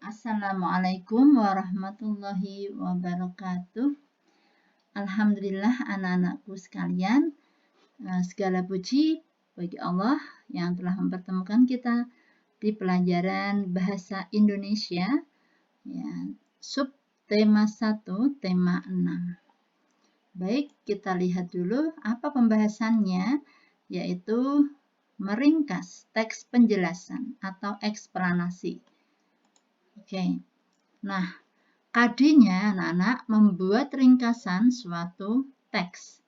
Assalamualaikum warahmatullahi wabarakatuh. Alhamdulillah anak-anakku sekalian, segala puji bagi Allah yang telah mempertemukan kita di pelajaran Bahasa Indonesia, ya, sub tema 1, tema 6. Baik, kita lihat dulu apa pembahasannya, yaitu meringkas teks penjelasan atau eksplanasi. Oke, nah KD-nya anak-anak membuat ringkasan suatu teks.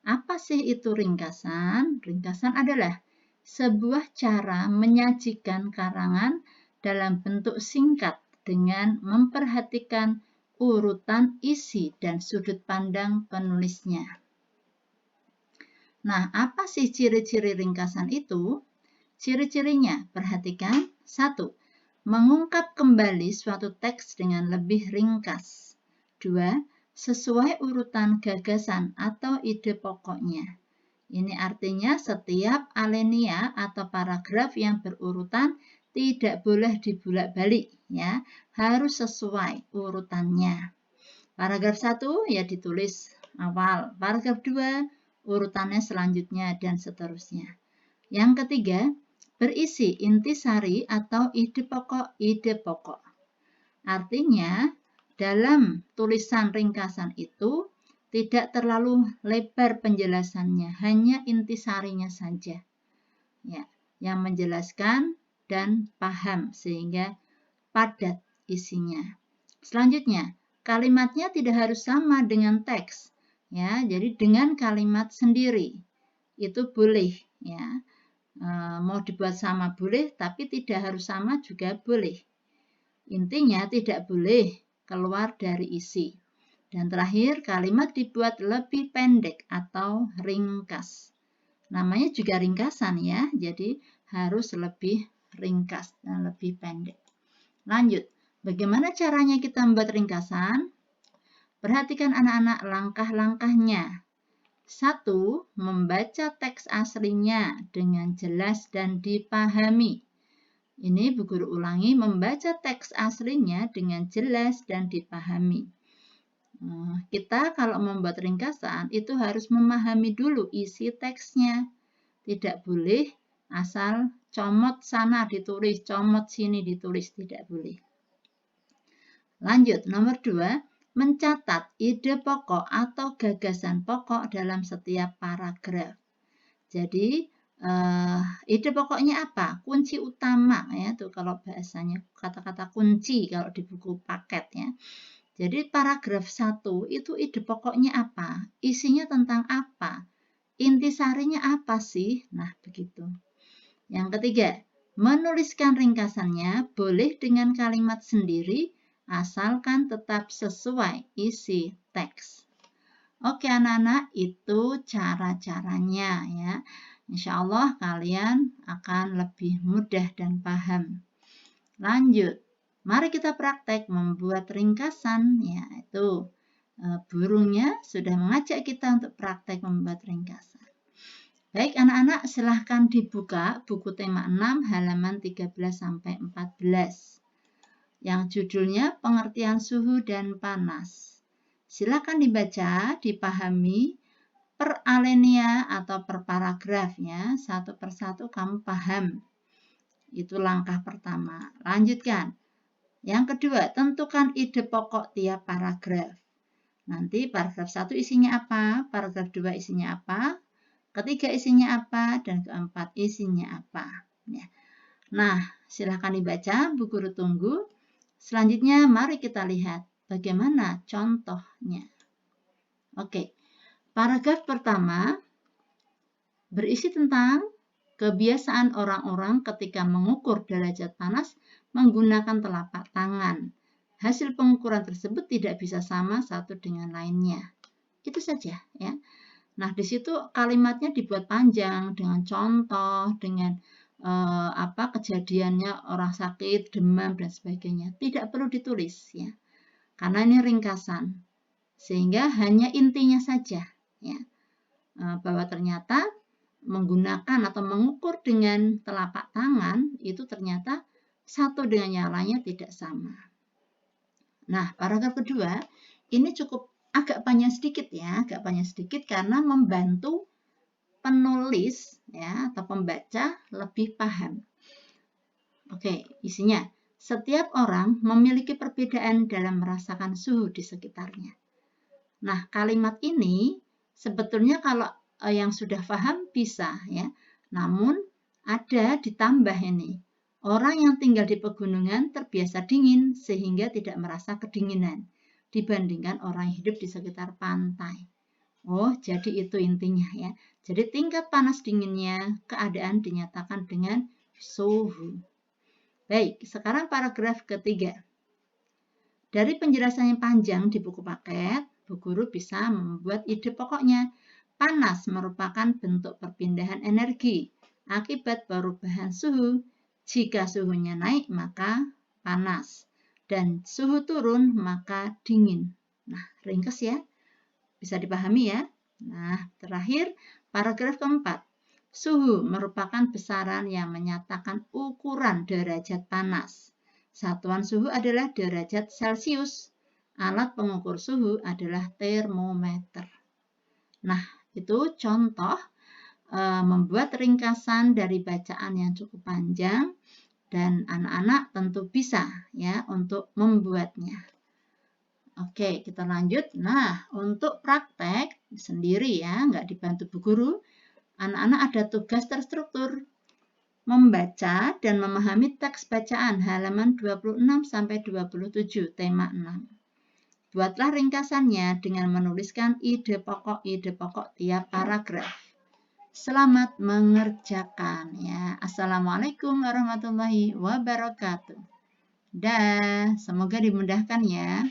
Apa sih itu ringkasan? Ringkasan adalah sebuah cara menyajikan karangan dalam bentuk singkat dengan memperhatikan urutan isi dan sudut pandang penulisnya. Nah, apa sih ciri-ciri ringkasan itu? Ciri-cirinya, perhatikan. 1. Mengungkap kembali suatu teks dengan lebih ringkas. 2. Sesuai urutan gagasan atau ide pokoknya. Ini artinya setiap alinea atau paragraf yang berurutan tidak boleh dibulak-balik, ya. Harus sesuai urutannya. Paragraf 1 ya ditulis awal, paragraf 2 urutannya selanjutnya dan seterusnya. Yang ketiga, berisi intisari atau ide pokok. Artinya, dalam tulisan ringkasan itu tidak terlalu lebar penjelasannya, hanya intisarinya saja. Ya, yang menjelaskan dan paham sehingga padat isinya. Selanjutnya, kalimatnya tidak harus sama dengan teks. Ya, jadi dengan kalimat sendiri itu boleh, ya. Mau dibuat sama boleh, tapi tidak harus sama juga boleh. Intinya tidak boleh keluar dari isi. Dan terakhir, kalimat dibuat lebih pendek atau ringkas. Namanya juga ringkasan ya, jadi harus lebih ringkas dan lebih pendek. Lanjut, bagaimana caranya kita membuat ringkasan? Perhatikan anak-anak langkah-langkahnya. 1. Membaca teks aslinya dengan jelas dan dipahami. Ini Bu Guru ulangi, membaca teks aslinya dengan jelas dan dipahami. Kita kalau membuat ringkasan itu harus memahami dulu isi teksnya. Tidak boleh asal comot sana ditulis, comot sini ditulis, tidak boleh. Lanjut, nomor 2. Mencatat ide pokok atau gagasan pokok dalam setiap paragraf. Jadi, ide pokoknya apa? Kunci utama ya, tuh kalau bahasanya kata-kata kunci kalau di buku paket ya. Jadi paragraf 1 itu ide pokoknya apa? Isinya tentang apa? Intisarinya apa sih? Nah, begitu. Yang ketiga, menuliskan ringkasannya boleh dengan kalimat sendiri asalkan tetap sesuai isi teks. Oke anak-anak, itu cara-caranya ya. Insya Allah kalian akan lebih mudah dan paham. Lanjut, mari kita praktek membuat ringkasan. Ya, itu burungnya sudah mengajak kita untuk praktek membuat ringkasan. Baik anak-anak, silahkan dibuka buku tema 6 halaman 13-14. Yang judulnya pengertian suhu dan panas. Silakan dibaca, dipahami per alinea atau per paragrafnya, satu persatu kamu paham. Itu langkah pertama. Lanjutkan. Yang kedua, tentukan ide pokok tiap paragraf. Nanti paragraf 1 isinya apa, paragraf 2 isinya apa, ketiga isinya apa, dan keempat isinya apa. Ya. Nah, silakan dibaca, Bu Guru tunggu. Selanjutnya, mari kita lihat bagaimana contohnya. Oke, paragraf pertama berisi tentang kebiasaan orang-orang ketika mengukur derajat panas menggunakan telapak tangan. Hasil pengukuran tersebut tidak bisa sama satu dengan lainnya. Itu saja ya. Nah, di situ kalimatnya dibuat panjang dengan contoh, dengan kejadiannya orang sakit, demam dan sebagainya. Tidak perlu ditulis ya. Karena ini ringkasan. Sehingga hanya intinya saja ya. Bahwa ternyata menggunakan atau mengukur dengan telapak tangan itu ternyata satu dengan yang lainnya tidak sama. Nah, paragraf kedua ini cukup agak panjang sedikit ya, agak panjang sedikit karena membantu penulis ya atau pembaca lebih paham. Oke, isinya. Setiap orang memiliki perbedaan dalam merasakan suhu di sekitarnya. Nah, kalimat ini sebetulnya kalau yang sudah paham bisa ya. Namun ada ditambah ini. Orang yang tinggal di pegunungan terbiasa dingin sehingga tidak merasa kedinginan dibandingkan orang yang hidup di sekitar pantai. Oh, jadi itu intinya ya. Jadi tingkat panas dinginnya keadaan dinyatakan dengan suhu. Baik, sekarang paragraf ketiga. Dari penjelasan yang panjang di buku paket, Bu Guru bisa membuat ide pokoknya. Panas merupakan bentuk perpindahan energi akibat perubahan suhu. Jika suhunya naik, maka panas. Dan suhu turun, maka dingin. Nah, ringkas ya. Bisa dipahami ya. Nah, terakhir, paragraf keempat. Suhu merupakan besaran yang menyatakan ukuran derajat panas. Satuan suhu adalah derajat Celcius. Alat pengukur suhu adalah termometer. Nah, itu contoh membuat ringkasan dari bacaan yang cukup panjang dan anak-anak tentu bisa ya untuk membuatnya. Oke, kita lanjut. Nah, untuk praktek sendiri ya, nggak dibantu Bu Guru, anak-anak ada tugas terstruktur membaca dan memahami teks bacaan halaman 26-27 tema 6. Buatlah ringkasannya dengan menuliskan ide pokok tiap paragraf. Selamat mengerjakan ya. Assalamualaikum warahmatullahi wabarakatuh. Dah, semoga dimudahkan ya.